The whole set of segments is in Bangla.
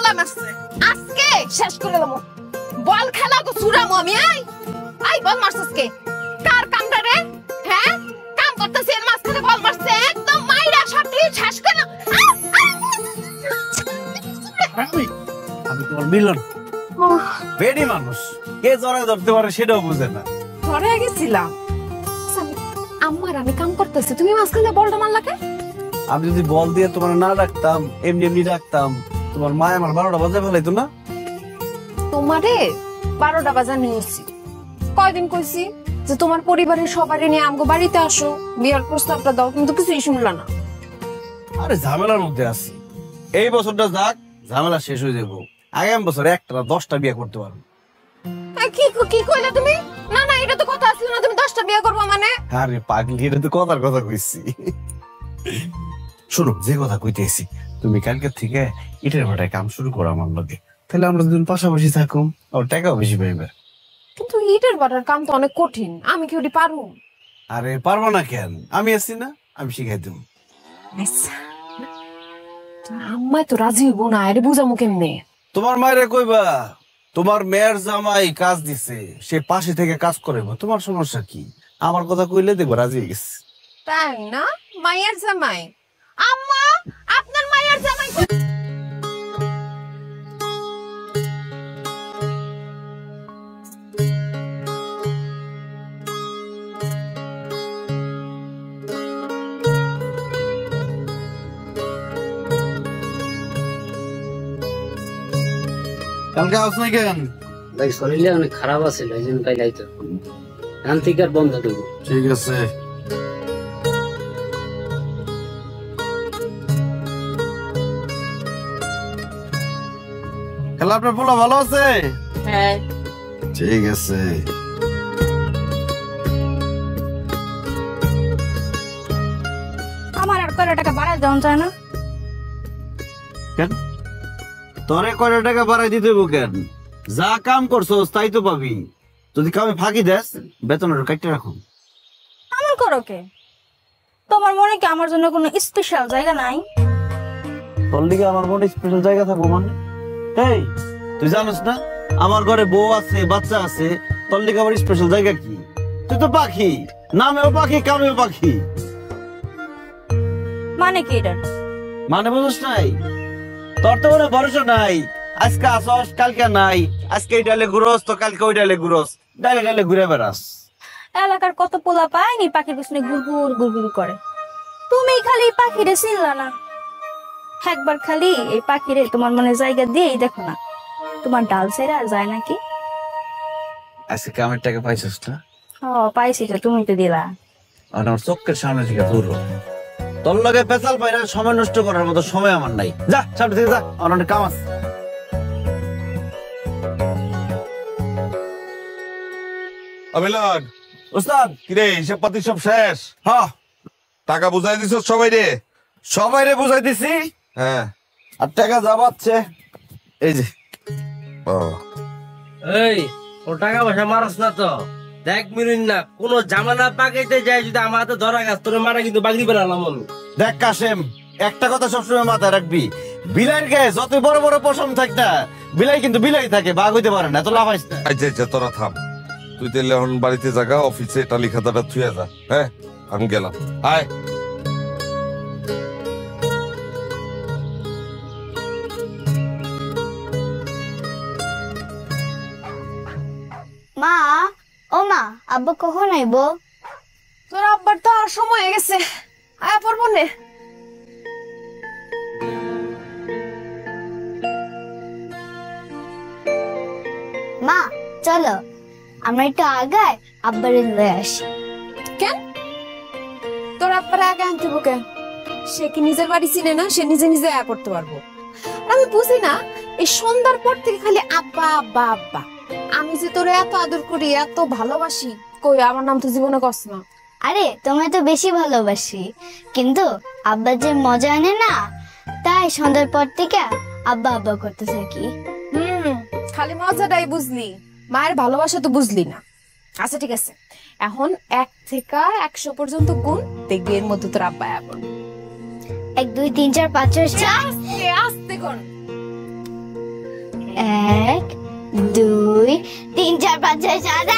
বললা মারছে আজকে শেষ করে দেবো বল খেলা গো সুরামো আমি আই বল মারছস কে কার কামটা রে হ্যাঁ কাম করতেছিস এর মাঝখানে বল মারছে একদম মাইরা সাথে শেষ করে না আমি তোমার মিলন বেডি মানুষ কে জড়ায় ধরতে পারে সেটাও বুঝে না ধরে গেছিলাম আম্মার আমি কাম করতেছি তুমি মাঝখানে বলটা মারলা কে আমি যদি বল দিয়ে তোমার না রাখতাম এমনি এমনি রাখতাম তোমার মা আমার 12টা বাজে ফেলাইতো না তোমারে 12টা বাজা নিয়েছি কয়দিন কইছি যে তোমার পরিবারের সবারই নিয়ে আমগো বাড়িতে আসো বিয়ার প্রস্তাবটা দাও কিন্তু কিছুই শুনলা না আরে ঝামেলার মধ্যে আছি এই বছরটা যাক ঝামেলা শেষ হয়ে যাবো আগামী বছর একটা 10টা বিয়ে করতে পারবো কি কি কইলা তুমি না না এটা তো কথা ছিল না তুমি 10টা বিয়ে করবে মানে আরে পাগলি এটা তো কথার কথা কইছি শুনো যে কথা কইতেছি তুমি কালকে থেকে ইটের ভাটায় কাম শুরু করো আমার লগে তাহলে আমরা দুজন পাশাপাশি থাকুম আর টাকাও বেশি পাইবে কিন্তু ইটের ভাটার কাম তো অনেক কঠিন আমি কি ওটি পারবো আরে পারবো না কেন আমি আছি না আমি শিখাই দেব আম্মা তো রাজি হইব না আরে বুঝামু কেমনে তোমার মায়েরে কইবা তোমার মেয়ের জামাই কাজ দিছে সে পাশে থেকে কাজ করে তোমার সমস্যা কি আমার কথা কইলে দেখবো রাজি হয়ে গেছে তাই না মায়ের জামাই আম্মা আপনার মায়ের জামাই কালকে আস নাই কেন ভাই শরীরটা অনেক খারাপ আছে এই জন্য কাল আইতো ধান থেকে আর বন্ধ দেবো ঠিক আছে খেলা আপনার পোলা ভালো আছে হ্যাঁ ঠিক আছে আমার আর কয়টা টাকা বাড়ায় দেওয়া যায় না কেন তোরে কয়টা টাকা বাড়াই দিতে হইব কেন যা কাম করছো তাই তো পাবি যদি কামে ফাঁকি দেস বেতনের কাটতে রাখো এমন করো কে তোমার মনে কি আমার জন্য কোনো স্পেশাল জায়গা নাই তোর লিগে আমার মনে স্পেশাল জায়গা থাকবো মানে এই তুই জানিস না আমার ঘরে বউ আছে বাচ্চা আছে তোর লিগে আমার স্পেশাল জায়গা কি তুই তো পাখি নামেও পাখি কামেও পাখি মানে কি এটা মানে বুঝছ নাই তোর তো মনে ভরসা নাই আজকে আসস কালকে নাই আজকে এই ডালে ঘুরস তো কালকে ওই ডালে ঘুরস ডালে ডালে ঘুরে বেড়াস এলাকার কত পোলা পায়নি পাখির পিছনে গুড়গুড় গুড়গুড় করে তুমি খালি পাখিরে চিনলা না একবার খালি এই পাখিরে তোমার মনে জায়গা দিয়েই দেখো না তোমার ডাল ছেড়ে আর যায় নাকি আজকে কামের টাকা পাইছিস না ও পাইছি তো তুমি তো দিলা আর আমার চোখের সামনে থেকে দূর হ। তোর লগে পেছাল পাইরা সময় নষ্ট করার মতো সময় আমার নাই যা সামনে থেকে যা আমার অনেক কাম আছে মিলন ওস্তাদ কিরে হিসাব পাতি সব শেষ হ্যাঁ টাকা বুঝাই দিছ সবাই রে সবাই রে বুঝাই দিছি হ্যাঁ আর টাকা যাবাচ্ছে এই যে এই ও টাকা পয়সা মারস না তো দেখ মিরুন না কোন ঝামেলা পাকাইতে যায় যদি আমার হাতে ধরা গাছ তোর মারা কিন্তু বাগড়ি বেড়ালাম আমি দেখ কাশেম একটা কথা সবসময় মাথায় রাখবি বিলাইয়ের গায়ে যত বড় বড় পশম থাক না বিলাই কিন্তু বিলাই থাকে বাঘ হইতে পারে না এত লাফাইস না আচ্ছা তোরা থাম তুই তাহলে এখন বাড়িতে জাগা অফিসে টালি খাতাটা থুয়ে যা হ্যাঁ আমি গেলাম আয় মা ও মা আব্বা কখন আইবো তোর আব্বার তো আর সময় হয়ে গেছে আয়া পড়বো নে মা চলো আমরা একটু আগায় আব্বারে লয়ে আসি কেন তোর আব্বার আগে আনতে বকে সে কি নিজের বাড়ি চিনে না সে নিজে নিজে আয়া পড়তে পারবো আমি বুঝি না এই সন্ধ্যার পর থেকে খালি আব্বা আব্বা আব্বা আমি যে তোরে এত আদর করি এত ভালোবাসি কই আমার নাম তো জীবনে কস না আরে তোমায় তো বেশি ভালোবাসি কিন্তু আব্বা যে মজা আনে না তাই সন্ধ্যার পর থেকে আব্বা আব্বা করতে থাকি খালি মজাটাই বুঝলি মায়ের ভালোবাসা তো বুঝলি না আচ্ছা ঠিক আছে এখন 1 থেকে 100 পর্যন্ত গুণ দেখবি এর মধ্যে তোর আব্বা আবার 1 2 3 4 5 6 আস্তে আস্তে গুণ 1 2 3 4 5 6 7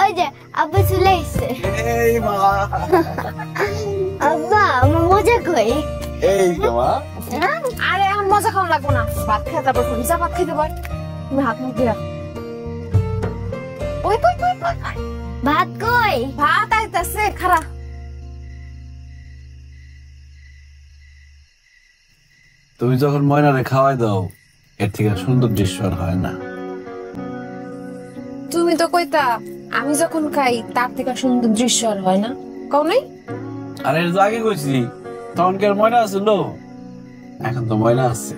ওই যে আব্বা চলে এসছে। এই মা, আব্বা আমার মজা কই? এই তো মা। আরে এখন মজা খাওয়া লাগবো না, ভাত খেয়ে তারপর তুমি যা ভাত খেতে পার। তুমি হাত মুখ দিয়া ওই কই কই কই কই। ভাত কই? ভাত আইতাছে, খারা। তুমি যখন ময়নারে খাওয়াই দাও এর থেকে সুন্দর দৃশ্য আর হয় না। তুমি তো কইতা আমি যখন খাই তার থেকে সুন্দর দৃশ্য আর হয় না, কও নাই? আরে এর তো আগে কইছি, তখন কি আর ময়না আছিল? এখন তো ময়না আছে।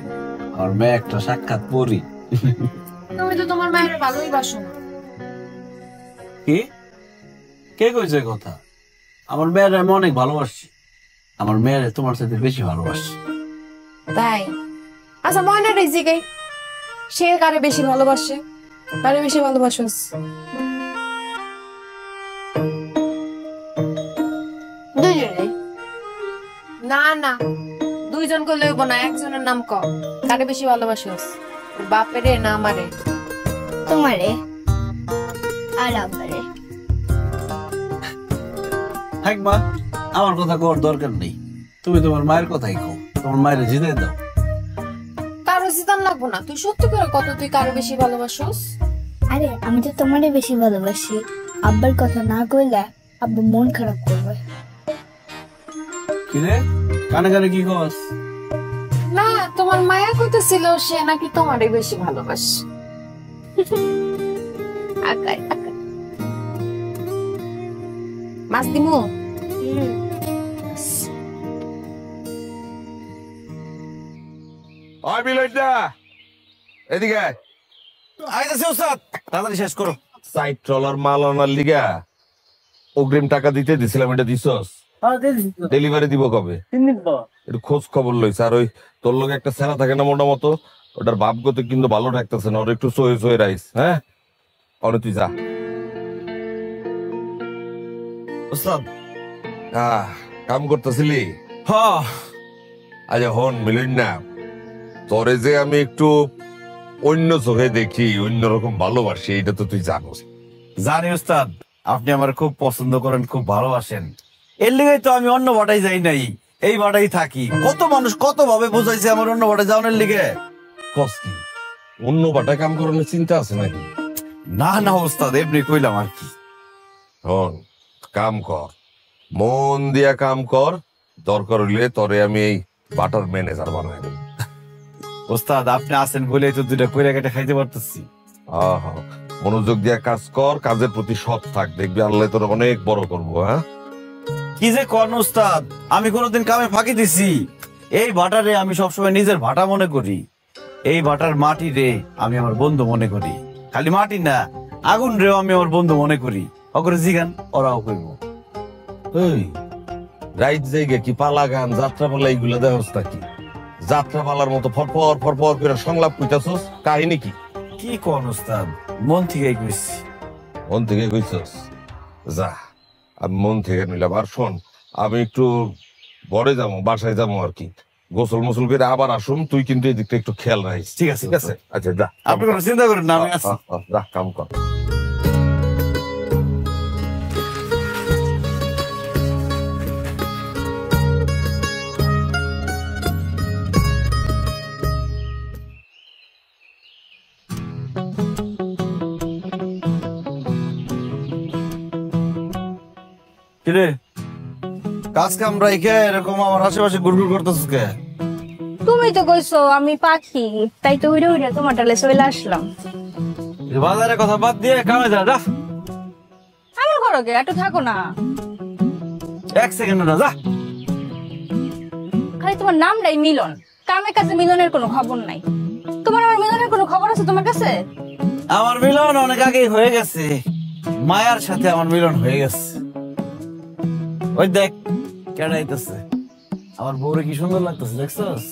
আর মেয়ে একটা সাক্ষাৎ পড়ি। তুমি তো তোমার মায়ের ভালোই বাসো না। কি? কে কইছে এই কথা? আমার মেয়ের আমি অনেক ভালোবাসি। আমার মেয়ের তোমার সাথে বেশি ভালোবাসি। তাই? আচ্ছা ময়নার এই জিগাই, সে কারে বেশি ভালোবাসে? কারে বেশি ভালোবাসোস? দুজনে। না না, দুইজন কে লইব না, একজনের নাম ক। কারে বেশি ভালোবাসোস? বাপেরে না আমারে? তোমারে আর আব্বারে। থাক মা, আমার কথা কোয়ার দরকার নেই। তুমি তোমার মায়ের কথাই কও। তোমার মায়ের জিতে দাও। কারো জিতান লাগবো না। তুই সত্যি করে কত তুই কারো বেশি ভালোবাসোস? আরে আমি তো তোমারে বেশি ভালোবাসি। আব্বার কথা না কইলে আব্বা মন খারাপ করবে। কি রে, কানে কানে কি কস? না, তোমার মায়া কইতেছিল সে নাকি তোমারে বেশি ভালোবাসে। আকাই আকাই মাছ দিমু। ওই মিলনটা এদিকে আয়। আইতাছি ওস্তাদ, তাড়াতাড়ি শেষ করো। সাইড ট্রলার মাল আনার লিগা অগ্রিম টাকা দিতে দিছিলাম, এটা দিছস? ডেলিভারি দিব কবে? একটু খোঁজ খবর লইছে। আর ওই তোর লোক একটা সেনা থাকে না মোটা মতো, ওটার বাপ গত কিন্তু ভালো থাকতেছে না, ওর একটু সয়ে সয়ে রাইস। হ্যাঁ, অনে তুই যা। ওস্তাদ। কাম করতেছিলি? হ্যাঁ। আচ্ছা হন মিলন না, তোরে যে আমি একটু অন্য চোখে দেখি, অন্যরকম ভালোবাসি, এটা তো তুই জানোস। জানি ওস্তাদ, আপনি আমার খুব পছন্দ করেন, খুব ভালোবাসেন। এর লিগেই তো আমি অন্য বাটাই যাই নাই, এই বাটাই থাকি। কত মানুষ কত ভাবে বুঝাইছে আমার অন্য বাটায় যাওয়ার লিগে। কষ্টি অন্য বাটায় কাম করানোর চিন্তা আছে নাকি? না না ওস্তাদ, এমনি কইলাম আর কি। হন, কাম কর, মন দিয়া কাম কর। দরকার হইলে তোরে আমি এই বাটার ম্যানেজার বানাই দেব। ওস্তাদ আপনি আছেন বলেই তো দুটা কইরা কেটে খাইতে পারতেছি। আহা, মনোযোগ দিয়া কাজ কর, কাজের প্রতি সৎ থাক, দেখবি আল্লাহ তোর অনেক বড় করবো। হ্যাঁ, কি যে করেন ওস্তাদ, আমি কোনোদিন কামে ফাঁকি দিছি? এই ভাটারে আমি সবসময় নিজের ভাটা মনে করি। এই ভাটার মাটি রে আমি আমার বন্ধু মনে করি। খালি মাটি না, আগুন রেও আমি আমার বন্ধু মনে করি। অগরে জিগান, ওরাও কইব। এই রাইট জায়গা কি পালা গান, যাত্রা পালা এইগুলা দেখস নাকি? যাত্রা পালার মতো ফরফর ফরফর করে সংলাপ কইতাছস, কাহিনী কি? কি কোন ওস্তাদ, মন থেকেই কইছি। মন থেকে কইছস? যা, আমি মন থেকে নিলাম। আর শোন, আমি একটু বড়ে যাবো, বাসায় যাবো আর কি। গোসল মোসল করে আবার আসুন, তুই কিন্তু এই দিকটা একটু খেয়াল রাখিস। ঠিক আছে, ঠিক আছে? আচ্ছা যা, আপনি কোনো চিন্তা করেন না, আমি আছি। যা কাম কর। কিরে, কাজ কাম রাইখে এরকম আমার আশেপাশে ঘুরঘুর করতেছিস কে? তুমি তো কইছো আমি পাখি, তাই তো উড়ে উড়ে তোমার ডালে চলে আসলাম। বাজারের কথা বাদ দিয়ে কামে যা। যা, আমার ঘরে গে একটু থাকো না। এক সেকেন্ড না, যা। খালি তোমার নামটাই মিলন, কামে কাজে মিলনের কোনো খবর নাই। তোমার আমার মিলনের কোনো খবর আছে তোমার কাছে? আমার মিলন অনেক আগেই হয়ে গেছে। মায়ার সাথে আমার মিলন হয়ে গেছে। ওই দেখ কেডা আইতাছে। আমার বউরে কি সুন্দর লাগতেছে, দেখছস?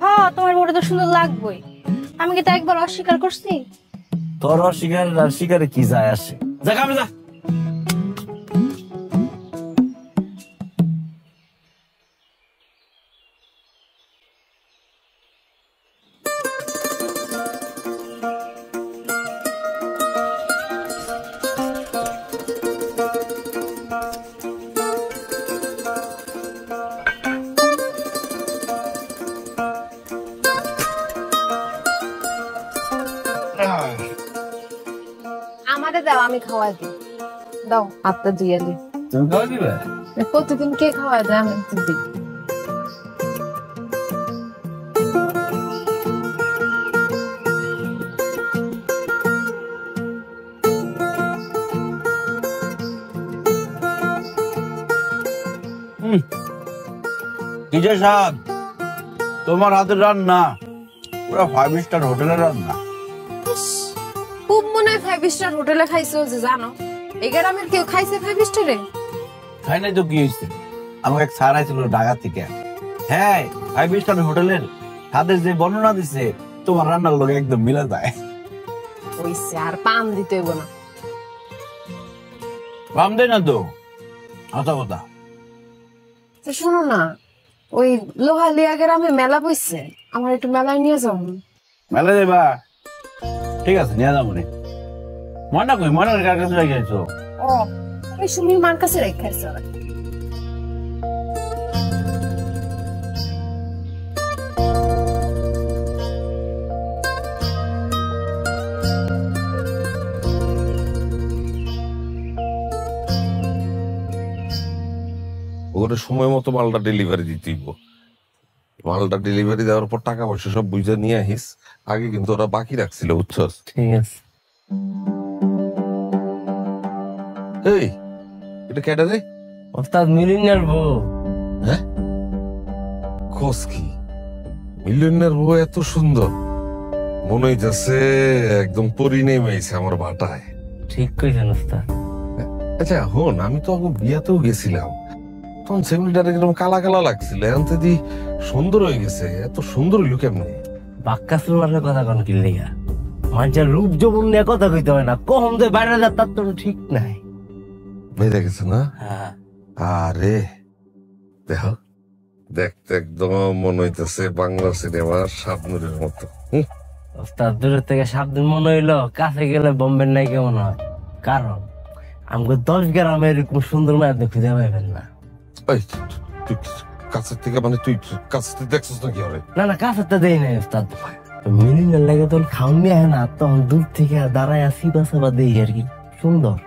হ্যাঁ, তোমার বড় তো সুন্দর লাগবেই। আমি কি তা একবার অস্বীকার করছি? তোর অস্বীকার আর স্বীকারে কি যায় আসে? যা কামে যা। দাও, আমি খাওয়াই দিই। দাও হাতটা ধুয়ে দিই। তুমি খাওয়া দিবে? প্রতিদিন কে খাওয়াই দেয়, আমি একটু দিই। কি যে স্বাদ তোমার হাতের রান্না, পুরো 5 স্টার হোটেলের রান্না। খুব মনে হয় 5 স্টার হোটেলে খাইছো, যে জানো এই গ্রামের কেউ খাইছে 5 স্টারে? খাই নাই তো কি হয়েছে, আমাকে এক স্যার আইছিল ঢাকা থেকে। হ্যাঁ 5 স্টার হোটেলের তাদের যে বর্ণনা দিছে তোমার রান্নার লোক একদম মিলে যায়। ওইসে আর পান দিতে হইব না। পাম দেয় না তো, আচ্ছা কথা। তো শোনো না, ওই লোহালিয়া গ্রামে মেলা বসছে, আমার একটু মেলায় নিয়ে যাও। মেলা যাবা? ঠিক আছে নিয়ে যাবো রে। ময়না কই, ময়নার কার কাছে রেখে গেছো? ও ওই সুমির মার কাছে রেখেছে। ওখানে সময় মতো মালটা ডেলিভারি দিতেইব। মালটা ডেলিভারি দেওয়ার পর টাকা পয়সা সব বুঝে নিয়ে আহিস। আগে কিন্তু ওরা বাকি রাখছিল, বুঝছস? ঠিক আছে। এই এটা কেডা রে? ওস্তাদ মিলিনের বউ। হ্যাঁ খোঁজ কি মিলিনের বউ এত সুন্দর, মনে হইতেছে একদম পরি নেমেছে আমার বাটায়। ঠিক কইছেন ওস্তাদ। আচ্ছা হন, আমি তো আগে বিয়াতেও গেছিলাম, তখন সেমিটার একদম কালা কালা লাগছিল, এখন তো দি সুন্দর হয়ে গেছে। এত সুন্দর হইল কেমনে? বাক্কা সুলমানের কথা কোন কি লেগা? মানুষের রূপ যৌবন নিয়ে কথা কইতে হয় না, কখন যে বাইরে যা তার তো ঠিক নাই। বেঁধে গেছে না? হ্যাঁ আরে দেখো, দেখতে একদম মনে হইতেছে বাংলা সিনেমার শাবনুরের মতো। ওস্তাদ দূরের থেকে সাবধান মনে হইলো, কাছে গেলে বোম্বের নাই কেমন হয়। কারণ আমাকে 10 গ্রামে এরকম সুন্দর মেয়েদের খুঁজে পাইবেন না। এই তুই কাছের থেকে, মানে তুই কাছ থেকে দেখছিস না কি হবে? না না কাছে তো দেই নাই ওস্তাদ, মিলিনের লাগে তোর খাওন নিয়ে না, তখন দূর থেকে দাঁড়ায় আসি বাসাবা দেই আর কি সুন্দর।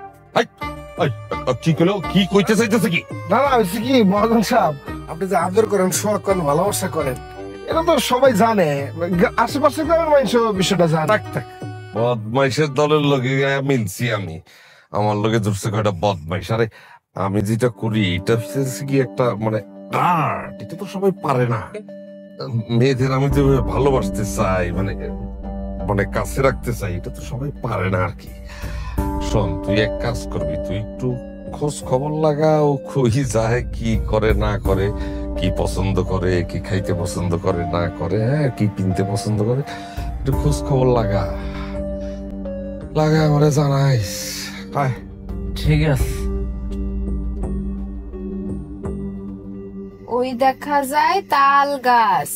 কি কইলো, কি কইতে চাইতেছে কি? না না হচ্ছে কি মহাজন সাহেব, আপনি যে আদর করেন, সোহাগ করেন, ভালোবাসা করেন, এটা তো সবাই জানে, আশেপাশে গ্রামের মানুষ বিষয়টা জানে। বদমাইশের দলের লগে মিলছি আমি, আমার লগে ধরছে কয়টা বদমাইশ। আরে আমি যেটা করি এটা হচ্ছে কি একটা মানে আর্ট, এটা তো সবাই পারে না। মেয়েদের আমি যে ভালোবাসতে চাই, মানে মানে কাছে রাখতে চাই, এটা তো সবাই পারে না আর কি। শোন, তুই এক কাজ করবি, তুই একটু খোঁজ খবর লাগা, ও কই যায়, কি করে না করে, কি পছন্দ করে, কি খাইতে পছন্দ করে না করে, হ্যাঁ কি কিনতে পছন্দ করে, একটু খোঁজ খবর লাগা আমারে জানাইস। ঠিক আছে। ওই দেখা যায় তাল গাছ,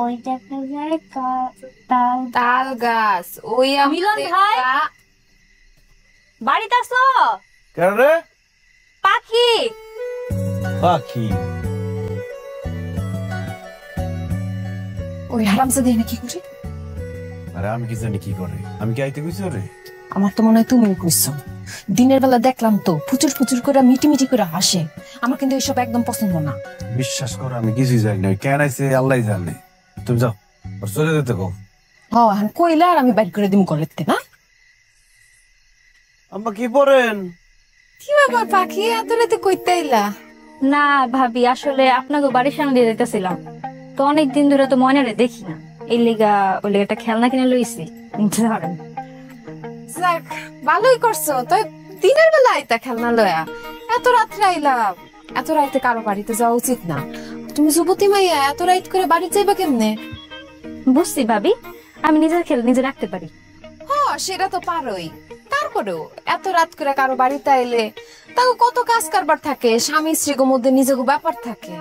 ওই দেখা যায় তাল গাছ। ওই মিলন ভাই? বাড়িতে আসো? কেন রে? পাখি পাখি? ওই হারামজাদি এনে কি করে? আরে আমি কি জানি কি করে, আমি কি আইতে কইছি রে? আমার তো মনে হয় তুমি কইছো। দিনের বেলা দেখলাম তো ফুচুর ফুচুর করে মিটি মিটি করে হাসে, আমার কিন্তু এইসব একদম পছন্দ না। বিশ্বাস করো আমি কিছুই জানি না, কেন আইছে আল্লাহই জানে। তুমি যাও, আর চলে যেতে কও। হ্যাঁ এখন কইলা আর আমি বাইর করে দিমু কলেতে না। আম্মা কি পড়েন? কি ব্যাপার পাখি, এত রাতে কইতে আইলা? না ভাবি, আসলে আপনাকে বাড়ির সামনে দিয়ে যেতেছিলাম তো, অনেকদিন ধরে তো ময়নারে দেখি না, এই লিগা ওই লিগা একটা খেলনা কিনে লইছি। ধরেন। যাক ভালোই করছো, তো দিনের বেলা আইতা খেলনা লয়া, এত রাত্রে আইলা। এত রাইতে কারো বাড়িতে যাওয়া উচিত না। তুমি যুবতী মাইয়া, এত রাইত করে বাড়ি যাইবা কেমনে? বুঝছি ভাবি, আমি নিজের খেল নিজে রাখতে পারি। হ্যাঁ সেটা তো পারোই, তারপরেও এত রাত করে কারো বাড়িতে আইলে তাও কত কাজ কারবার থাকে, স্বামী স্ত্রীর মধ্যে নিজেকে ব্যাপার থাকে।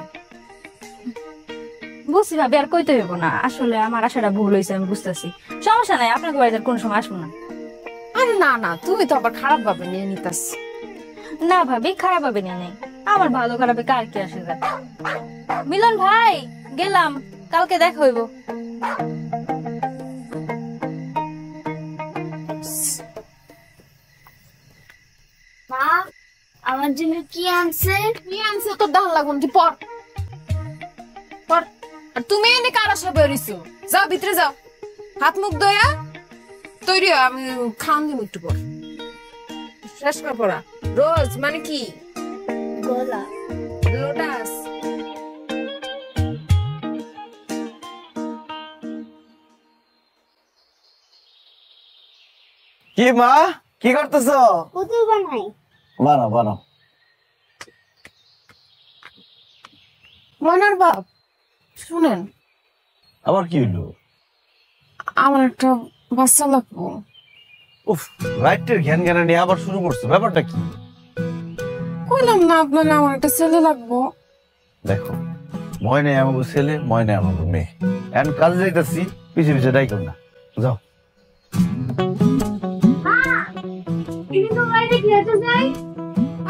বুঝছি ভাবি, আর কইতে হইব না, আসলে আমার আশাটা ভুল হয়েছে, আমি বুঝতেছি। সমস্যা নাই, আপনাকে বাড়িতে কোন সময় আসবো না। আরে না না, তুমি তো আবার খারাপ ভাবে নিয়ে নিতাস। না ভাবি, খারাপ ভাবে নিয়ে নেই, আমার ভালো খারাপে কার কি আসে যায়। মিলন ভাই গেলাম, কালকে দেখা হইব। আমার জন্য কি আনছে? কি আনছে তোর দাম লাগুন তুই পর পর। আর তুমি এনে কার আশা বেরিয়েছো? যাও ভিতরে যাও, হাত মুখ ধোয়া তৈরি হ, আমি খাওয়ান দিব একটু পর। শেষ কর পড়া। রোজ মানে কি? গলা। লোটাস। কি মা, কি করতেছো? পুতুল বানাই। বানাও বানাও। মনার বাপ শুনেন, আবার কি হইলো? আমার একটা বাচ্চা লাগবো। উফ, রাইটের জ্ঞান জ্ঞান নিয়ে আবার শুরু করছো, ব্যাপারটা কি? কইলাম না আপনার আমার একটা ছেলে লাগবো। দেখো, ময়নে আমাকে ছেলে, ময়নে আমাকে মেয়ে। এখন কাজে যাইতেছি, পিছে পিছে ডাইকো না, যাও।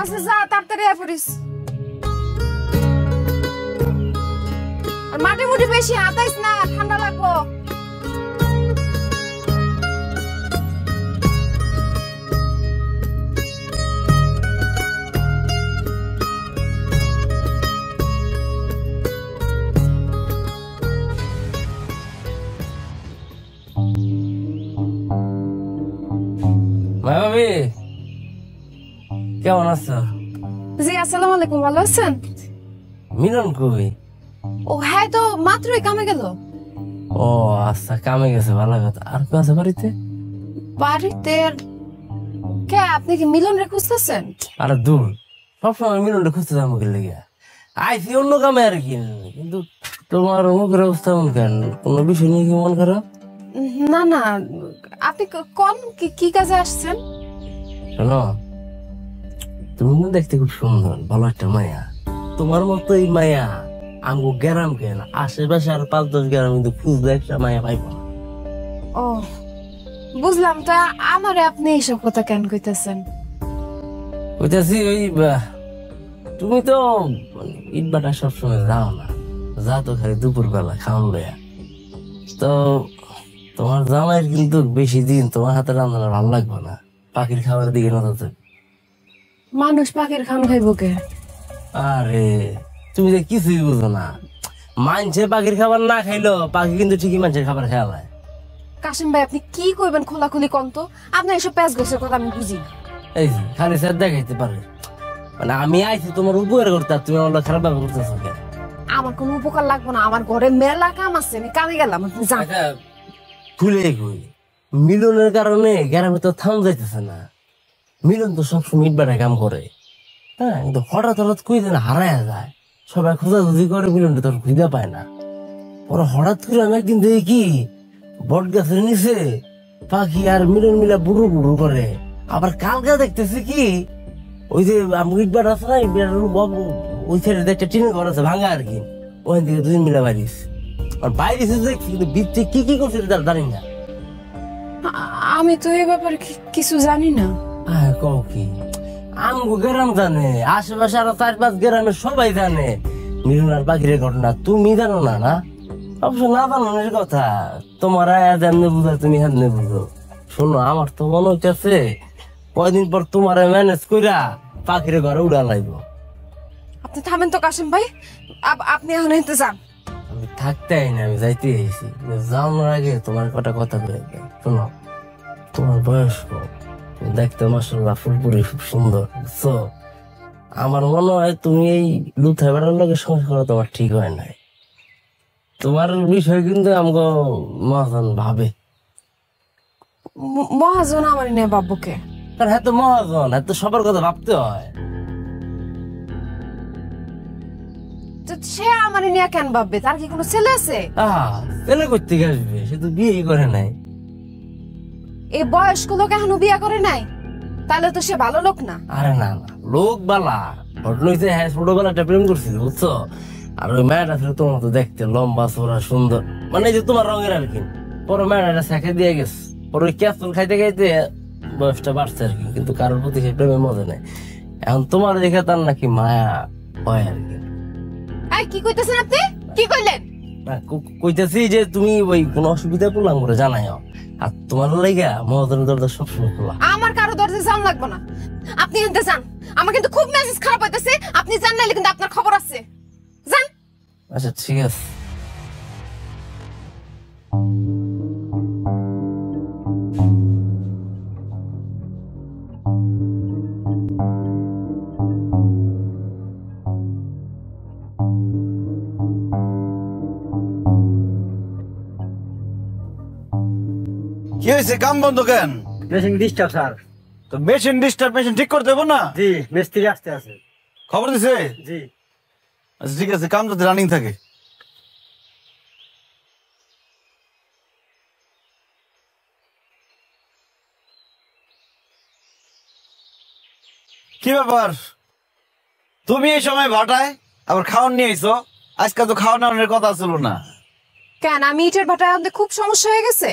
আচ্ছা যা, তাড়াতাড়ি আয় পড়িস। আর মাটি মুটি বেশি হাতাইস না, ঠান্ডা লাগবো। ভাবি কেমন আছো? জি আসসালামু আলাইকুম, ভালো আছেন? মিলন কই? ও হ্যাঁ, তো মাত্রই কামে গেল। ও আচ্ছা, কামে গেছে, ভালো কথা। আর কেউ আছে বাড়িতে? বাড়িতে কে? আপনি কি মিলন রে খুঁজতেছেন? আরে দূর, সবসময় মিলনটা খুঁজতে যাবো কি লেগে আইসি অন্য কামে আর কি। কিন্তু তোমার মুখের অবস্থা এমন কেন? কোনো বিষয় নিয়ে কি মন খারাপ? না না, আপনি কোন কি কাজে আসছেন? শোনো, তুমি না দেখতে খুব সুন্দর, ভালো একটা মায়া। তোমার মতো এই মায়া আমগো গ্রাম কেন, আশেপাশে আর 5-10 গ্রাম কিন্তু খুঁজলে একটা মায়া পাইব। ও বুঝলাম। তা আমারে আপনি এইসব কথা কেন কইতেছেন? কইতাছি ওই তুমি তো ইট বাটা সবসময় যাও না, যা তো খালি দুপুর বেলা খাওয়ান লইয়া। তো তোমার জামাইয়ের কিন্তু বেশি দিন তোমার হাতে রান্না ভালো লাগবে না, পাখির খাবারের দিকে নজর দেবে। মানুষ পাখির খান খাইব কে? আরে তুমি যে কিছুই বুঝো না, মানছে পাখির খাবার না খাইলো পাখি কিন্তু ঠিকই মানুষের খাবার খেয়ালায়। কাশিম ভাই, আপনি কি কইবেন খোলাখুলি কোন তো? আপনার এসব প্যাঁচ গোছের কথা আমি বুঝি না। এই যে খালি স্যার দেখাইতে পারে, মানে আমি আইছি তোমার উপকার করতে, আর তুমি আমার খারাপ ব্যবহার করতেছো কেন? আমার কোনো উপকার লাগবে না, আমার ঘরে মেলা কাম আছে, আমি কামে গেলাম, আপনি যান। আচ্ছা, ভুলে কই, মিলনের কারণে গ্রামে তো থাম যাইতেছে না। মিলন তো সবসময় ইট বাটায় কাম করে, হ্যাঁ, কিন্তু হঠাৎ হঠাৎ কই যেন হারায় যায়। সবাই খোঁজাখুঁজি করে, মিলনটা তোর খুঁজে পায় না। ওরা হঠাৎ করে আমি একদিন দেখি কি বট গাছের নিচে পাখি আর মিলন মিলা বুড়ো বুড়ো করে। আবার কালকে দেখতেছি কি ওই যে ইট বাট আছে না, ওই সাইডে একটা টিনের ঘর আছে ভাঙা আর কি, ওখান থেকে দুদিন মিলা বাইরিস। আর বাইরে দেখছি কিন্তু ভিতরে কি কি করছে তার জানি না। আমি তো এই ব্যাপারে কিছু জানি না। কও কি, আমগো গ্রাম জানে, আশেপাশে আরো 4-5 গ্রামের সবাই জানে মিলন আর পাখির ঘটনা। তুমি জানো না? না অবশ্য না জানানোর কথা, তোমার যেমনি বুঝো তুমি হেমনি বুঝো। শোনো, আমার তো মনে হইতেছে কয়দিন পর তোমার ম্যানেজ কইরা পাখির ঘরে উড়া লাগবো। আপনি থামেন তো কাশিম ভাই, আপনি এখন হেঁটে যান। আমি থাকতে না, আমি যাইতে এসেছি। যাওয়ার আগে তোমার কটা কথা বলে। শোনো, তোমার বয়স কম, দেখতে মাশাআল্লাহ ফুলপুরি খুব সুন্দর, বুঝছো? আমার মনে হয় তুমি এই লুথা বেড়ার লোকের সংসার করা তোমার ঠিক হয় নাই। তোমার বিষয় কিন্তু আমাকে মহাজন ভাবে। মহাজন আমার নেই বাবুকে। আর হ্যাঁ তো মহাজন, হ্যাঁ তো সবার কথা ভাবতে হয়। সে আমার নিয়ে কেন ভাববে? তার কি কোনো ছেলে আছে? ছেলে করতে আসবে, সে তো বিয়ে করে নাই। এই বয়স্ক লোক এখনো বিয়ে করে নাই, তাহলে তো সে ভালো লোক না। আরে না না, লোক বালা। ঘটনা হয়েছে, হ্যাঁ ছোটবেলা একটা প্রেম করছিল, বুঝছো? আর ওই মেয়েটা ছিল তোমার মতো দেখতে, লম্বা চোরা সুন্দর, মানে এই যে তোমার রঙের আর কি। পরে মেয়েটা শেখে দিয়ে গেছে, পরে ওই ক্যাপসুল খাইতে খাইতে বয়সটা বাড়ছে আর কি, কিন্তু কারোর প্রতি সে প্রেমে মজা নেই। এখন তোমার দেখে তার নাকি মায়া হয় আর কি। কি কইতেছেন আপনি? কি কইলেন? কইতেছি যে তুমি ওই কোনো অসুবিধা পড়লাম করে জানাইও, আর তোমার লাইগা মহাজনের দরজা সবসময় খোলা। আমার কারো দরজা জান লাগবে না, আপনি এনতে যান। আমার কিন্তু খুব মেজাজ খারাপ হইতেছে, আপনি জান নাইলে কিন্তু আপনার খবর আছে। যান। আচ্ছা ঠিক আছে। কি হয়েছে, কাম বন্ধ কেন? Machine disturb sir. তো মেশিন ডিস্টার্ব, মেশিন ঠিক করতে দেবো না? জি, মিস্ত্রি আসতে আছে। খবর দিছে? জি। আচ্ছা ঠিক আছে, কাম যাতে রানিং থাকে। কি ব্যাপার, তুমি এই সময় ভাটায় আবার খাওয়ান নিয়ে আইছো? আজকাল তো খাওয়ানোর কথা ছিল না। কেন আমি ইটের ভাটায় আনতে খুব সমস্যা হয়ে গেছে,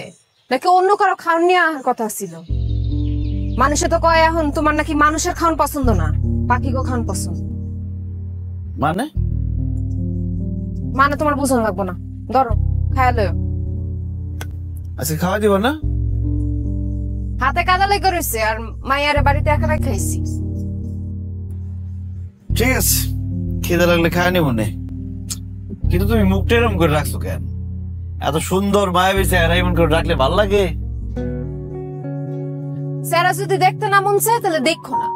নাকি অন্য কারো খাওয়ান নিয়ে আসার কথা ছিল? মানুষে তো কয় এখন তোমার নাকি মানুষের খাওয়ান পছন্দ না, পাখিগো খাওয়ান পছন্দ। মানে মানে তোমার বুঝন লাগবো না, ধরো খায়া লয়। আজকে খাওয়া দিব না? হাতে কাদা লেগে রয়েছে আর মাইয়ারে বাড়িতে একা খাইছি। ঠিক আছে, খেতে লাগলে খায় নিব নে। কিন্তু তুমি মুখটা এরকম করে রাখছো কেন? এত সুন্দর মায়াবী চেহারা এমন করে রাখলে ভাল লাগে? স্যারা যদি দেখতে না মন চায় তাহলে দেখো না।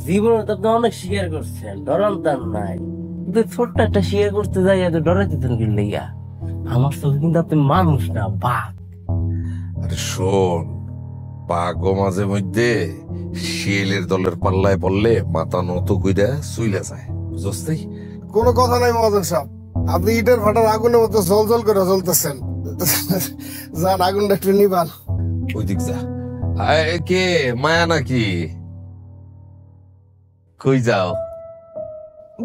জীবনে তো আপনি অনেক শিকার করছেন, ডরান তার নাই, কিন্তু ছোট্ট একটা শিকার করতে যাই এত ডরাইতেছেন কি লেগা? আমার চোখে কিন্তু আপনি মানুষ না, বাঘ। আরে শোন, বাঘও মাঝে মধ্যে শিয়ালের দলের পাল্লায় পড়লে মাথা নত কইরা চুইলা যায়, বুঝছই? কোনো কথা নাই মহাজন সাহেব, আপনি ইটের ভাটার আগুনের মতো জল জল করে জ্বলতেছেন। যান, আগুনটা একটু নিবান। ওই দিক যা। কে মায়া নাকি? কই যাও?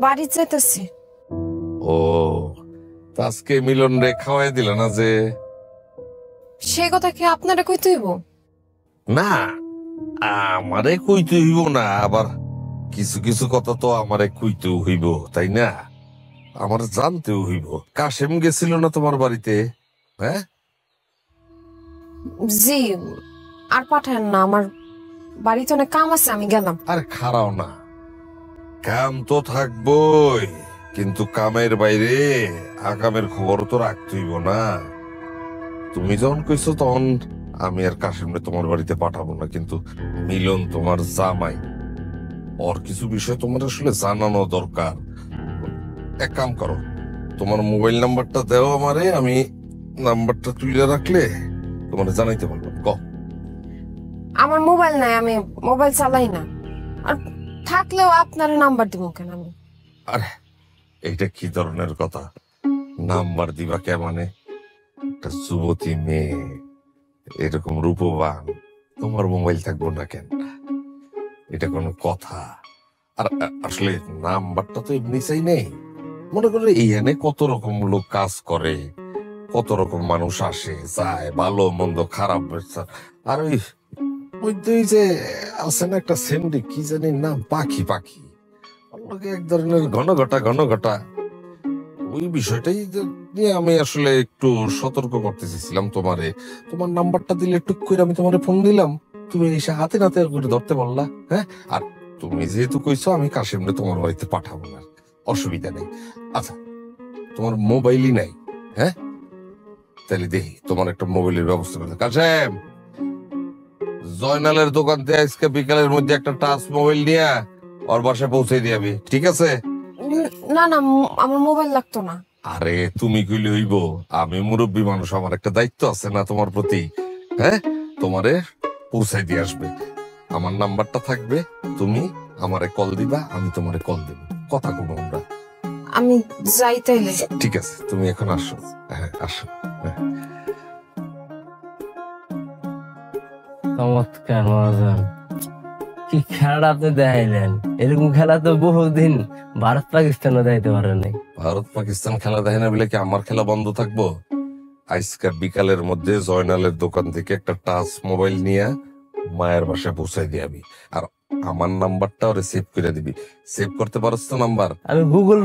বাড়ি যেতেছি। ও, আজকে মিলন রে খাওয়াই দিল না যে? সে কথা কি আপনারা কইতে হইব? না, আমারে কইতে হইব না, আবার কিছু কিছু কথা তো আমারে কইতেও হইব, তাই না? আমার জানতেও হইব। কাশেম গেছিল না তোমার বাড়িতে? হ্যাঁ জি, আর পাঠান না, আমার বাড়িতে অনেক কাম আছে, আমি গেলাম। আর খারাও না, কাম তো থাকবই, কিন্তু কামের বাইরে আকামের খবর তো রাখতে হইব না। তুমি যখন কইছো তখন আমি আর কাশেমরে তোমার বাড়িতে পাঠাবো না, কিন্তু মিলন তোমার জামাই, ওর কিছু বিষয় তোমার আসলে জানানো দরকার। এক কাম করো, তোমার মোবাইল নাম্বারটা দাও আমারে, আমি নাম্বারটা তুলে রাখলে তোমার জানাইতে পারবো। ক আমার মোবাইল নাই, আমি মোবাইল চালাই না, আর থাকলেও আপনার নাম্বার দিব কেন আমি? আরে এইটা কি ধরনের কথা? নাম্বার দিবা কে মানে? একটা যুবতী মেয়ে, এরকম রূপবান, তোমার মোবাইল থাকবো না কেন? এটা কোনো কথা? আর আসলে নাম্বারটা তো এমনি চাই নেই। মনে করে এইখানে কত রকম লোক কাজ করে, কত রকম মানুষ আসে যায়, ভালো মন্দ খারাপ। আর ওই মধ্যেই যে আছে না একটা সেন্ডি, কি জানি নাম, পাখি পাখি, এক ধরনের ঘন ঘটা ওই বিষয়টাই নিয়ে আমি আসলে একটু সতর্ক করতে চেয়েছিলাম তোমারে। তোমার নাম্বারটা দিলে টুক করে আমি তোমারে ফোন দিলাম, তুমি এসে হাতে নাতে করে ধরতে বললা। হ্যাঁ, আর তুমি যেহেতু কইছো আমি কাশিমরে তোমার বাড়িতে পাঠাবো না, অসুবিধা নেই। আচ্ছা, তোমার মোবাইলই নাই? হ্যাঁ, তাহলে দেখি তোমার একটা মোবাইলের ব্যবস্থা করতে। কাশেম, জয়নালের দোকান থেকে আজকে বিকালের মধ্যে একটা টাচ মোবাইল নিয়ে ওর বাসায় পৌঁছে দিবি, ঠিক আছে? না না, আমার মোবাইল লাগতো না। আরে তুমি কইলে হইব, আমি মুরব্বী মানুষ, আমার একটা দায়িত্ব আছে না তোমার প্রতি? হ্যাঁ, তোমারে পৌঁছাই দিয়ে আসবে, আমার নাম্বারটা থাকবে, তুমি আমারে কল দিবা, আমি তোমারে কল দেব, কথা কব আমরা। আমি যাই তাইলে। ঠিক আছে, তুমি এখন আসো। হ্যাঁ আসো। চমৎকার মহাজন, কি খেলাটা আপনি দেখাইলেন! এরকম খেলা তো বহুদিন ভারত পাকিস্তানও দেখাইতে পারেন নাই। ভারত পাকিস্তান খেলা দেখে না বলে কি আমার খেলা বন্ধ থাকবো? আজকাল বিকালের মধ্যে জয়নালের দোকান থেকে একটা টাচ মোবাইল নিয়ে মায়ের বাসায় পৌঁছাই দিবি। আর আমার নাম্বারটা ওরে সেভ করে দিবি। সেভ করতে পারছ তো নাম্বার? আমি গুগল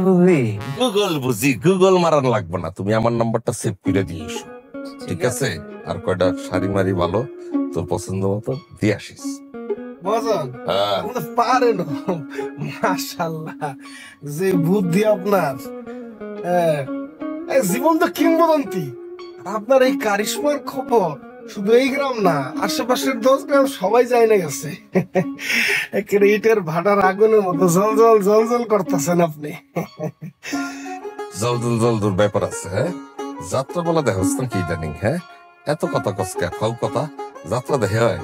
বুঝি। গুগল মারান লাগবে না, তুমি আমার নাম্বারটা সেভ করে দিস, ঠিক আছে? আর কয়টা শাড়ি মারি ভালো তোর পছন্দ মতো দিয়ে আসিস। মহাজন পারেন, মাশাআল্লাহ, যে বুদ্ধি আপনার! জীবন তো কিংবদন্তি। আপনার এই কারিশমার খবর শুধু এই গ্রাম না, আশেপাশের 10 গ্রাম সবাই যায় না গেছে। ইটের ভাটার আগুনের মতো জল জল জল জল করতেছেন আপনি। জল জল জল জল ব্যাপার আছে। হ্যাঁ, যাত্রা বলা দেখছ না কি ইদানিং? হ্যাঁ, এত কথা কসকে ফাউ কথা, যাত্রা দেখে হয়?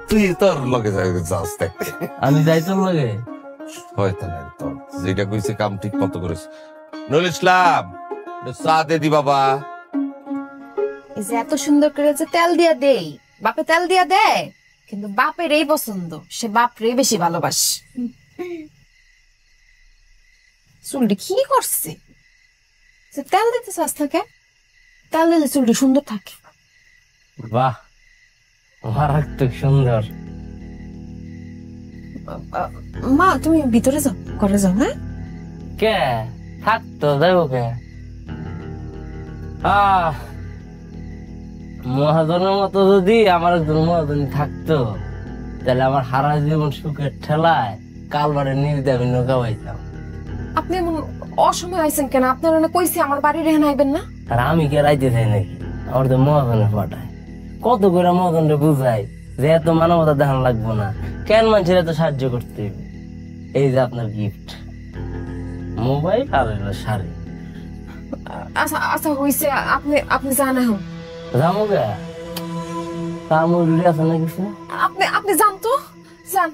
তুই তোর লগে যাস দেখতে। আমি যাই তোর লগে? হয় তাহলে তোর যেটা কইছে কাম ঠিক মতো করিস। নুরুল ইসলাম, চা দে দি বাবা। এই যে এত সুন্দর করে যে তেল দিয়া দেই, বাপে তেল দিয়া দেয়, কিন্তু বাপের এই পছন্দ, সে বাপরে বেশি ভালোবাসে। চুলটি কি করছে? তেল দিতে চাস থাকে, তেল দিলে চুলটি সুন্দর থাকে। বাহ, মারাত্মক সুন্দর। মা তুমি ভিতরে যাও, ঘরে যাও। হ্যাঁ, কে থাকতো যাইব কে? মহাজনের মতো যদি আমার একজন মহাজন থাকতো, তাহলে আমার সারা জীবন সুখের ঠেলায় কালবারে নিজ দেবে নৌকা পাইতাম। আপনি এমন অসময় আইছেন কেন? আপনারা কইছি আমার বাড়ি রেহান আইবেন না। আর আমি কে রাইতে চাই নাকি? আমার তো মহাজনে পাঠায়। কত করে মহাজনটা বুঝাই যে এত মানবতা দেখান লাগবো না, কেন মানুষের এত সাহায্য করতে হবে। এই যে আপনার গিফট, মোবাইল আর শাড়ি। আচ্ছা আচ্ছা হইছে, আপনি আপনি জান এখন। যাবো গে? তার মজুরি আছে না কিছু? আপনি আপনি যান তো, যান।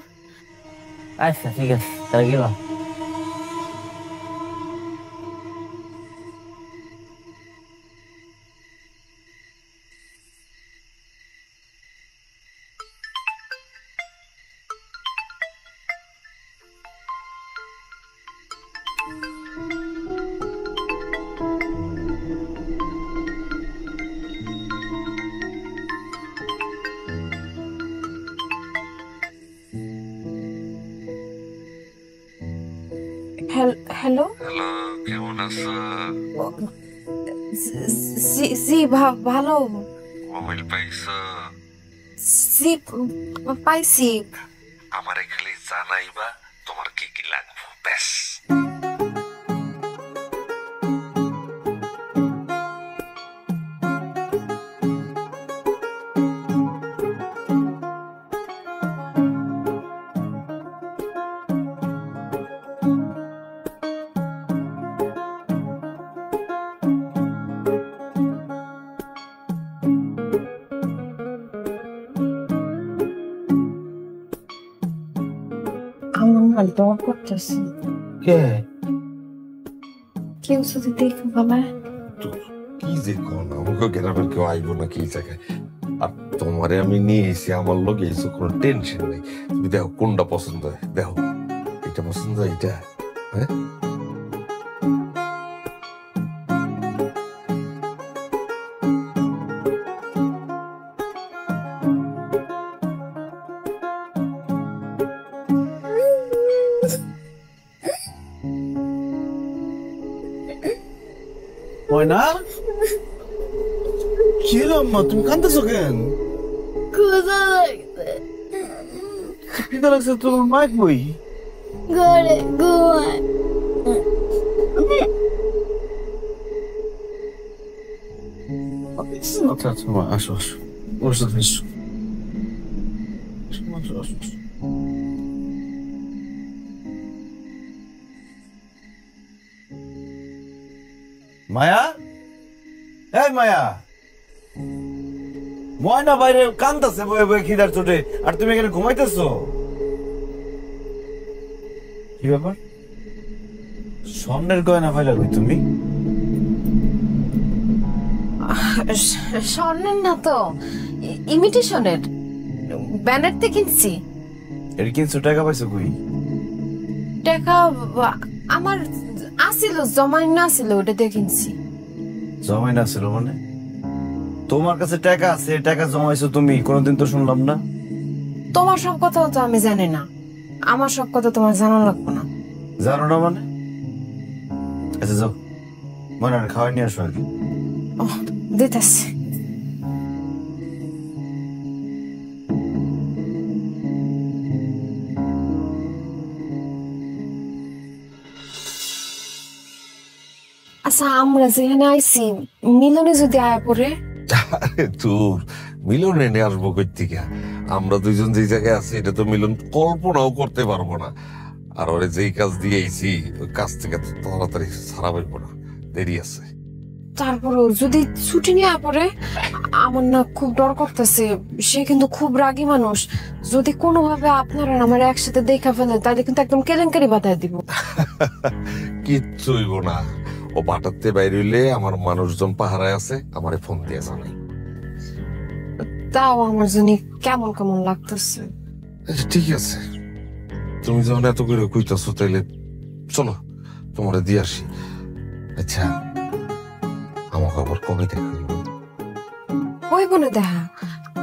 আচ্ছা ঠিক আছে, তাহলে গেলাম। হ্যালো, কেমন আছো? জি ভালো। মোবাইল পাইছো? জি পাইছি। আমারে খালি জানাইবা তোমার কি কি লাগবে, ব্যাস। আমার ডর করতেছে। কে? কেউ যদি দেখে বলে কি যে কোন আমাকে গ্রামের কেউ আইবো না কি জায়গায়। আর তোমারে আমি নিয়ে এসে আমার লগে এসে কোনো টেনশন নেই। তুমি দেখো কোনটা পছন্দ হয়, দেখো এটা পছন্দ হয়, এটা। হ্যাঁ, ময়না, কি হলো আম্মা? তুমি কাঁদতেছো কেন? ক্ষুধা লাগছে, খিদে লাগছে? তোমার মাইক বই ঘরে ঘুমায়। আচ্ছা আচ্ছা মা, আসো আসো, ওষুধ এসো। আসো আসো। মায়া, এই মায়া, ময়না বাইরে কান্দাছে বয়ে বয়ে খিদার চোটে, আর তুমি এখানে ঘুমাইতেছো? কি ব্যাপার? স্বর্ণের গয়না পাইলা কই তুমি? স্বর্ণের না তো, ইমিটেশনের, ব্যানার থেকে কিনছি। এর কিনছো? টাকা পাইছো কই? টাকা আমার আসিল, জমাই না আসিল, ওটা দিয়ে কিনছি। জমাই না ছিল মানে? তোমার কাছে টাকা আছে, টাকা জমাইছো তুমি, কোনোদিন তো শুনলাম না। তোমার সব কথা তো আমি জানি না, আমার সব কথা তোমার জানা লাগবে না। জানো না মানে? আচ্ছা যাও, মনে খাওয়াই নিয়ে আসো আগে। দিতেছি। আচ্ছা, আমরা যেখানে আইছি মিলনে যদি আয়া পড়ে? আরে তোর মিলন এনে আসবো কই থেকে? আমরা দুইজন যে জায়গায় আছি এটা তো মিলন কল্পনাও করতে পারবো না। আর ওরে যেই কাজ দিয়েছি ওই কাজ থেকে তো তাড়াতাড়ি ছাড়া পাইবো না, দেরি আছে। তারপরও যদি ছুটি নিয়ে আয়া পড়ে, আমার না খুব ডর করতেছে। সে কিন্তু খুব রাগী মানুষ, যদি কোনোভাবে আপনারা আমার একসাথে দেখা ফেলে তাহলে কিন্তু একদম কেলেঙ্কারি বাতায় দিব। কিচ্ছু হইব না, ও বাটাতে বাইরে হইলে আমার মানুষজন পাহারায় আছে, আমারে ফোন দিয়ে জানাই। তাও আমার জানি কেমন কেমন লাগতেছে। ঠিক আছে, তুমি যখন এত করে কইতাছো তাইলে চলো তোমারে দিয়ে আসি। আচ্ছা, আমাকে আবার কবে দেখা? ওই বলে দেখা,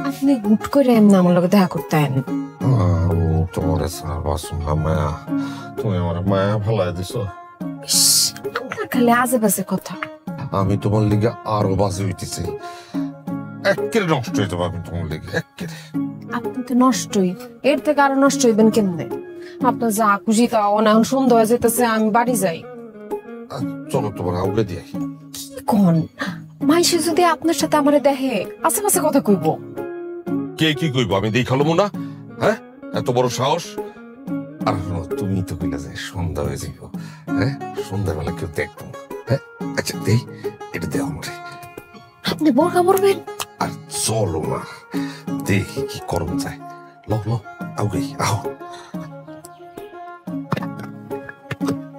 আপনি হুট করে এমনি আমার লোক দেখা করতে আইন। তোমার মায়া, তুমি আমার মায়া ভালাই দিছো। আপনার খালি আজে বাজে কথা। আমি তোমার লিগে আরো বাজে হইতেছি, একেবারে নষ্ট হইতে পারবেন তোমার লিগে একেবারে। আপনি তো নষ্টই, এর থেকে আরো নষ্ট হইবেন কেমনে? আপনার যা খুশি তা এখন সন্ধ্যা হয়ে যেতেছে, আমি বাড়ি যাই। চলো তোমার আউলে দিয়ে। কোন মাইসে যদি আপনার সাথে আমারে দেখে আশেপাশে কথা কইব? কে কি কইব? আমি দেখালো না, হ্যাঁ? এত বড় সাহস? আর তুমি তো কইলা যে সন্ধ্যা হয়ে যাইব, হ্যাঁ? সন্ধ্যাবেলা কেউ দেখবো না, হ্যাঁ? আচ্ছা দেই, এটা দেও আমারে। আপনি বোরকা পরবেন? আর চলো না, দেখি কি করুন যায়। লো লো, আউগে আও।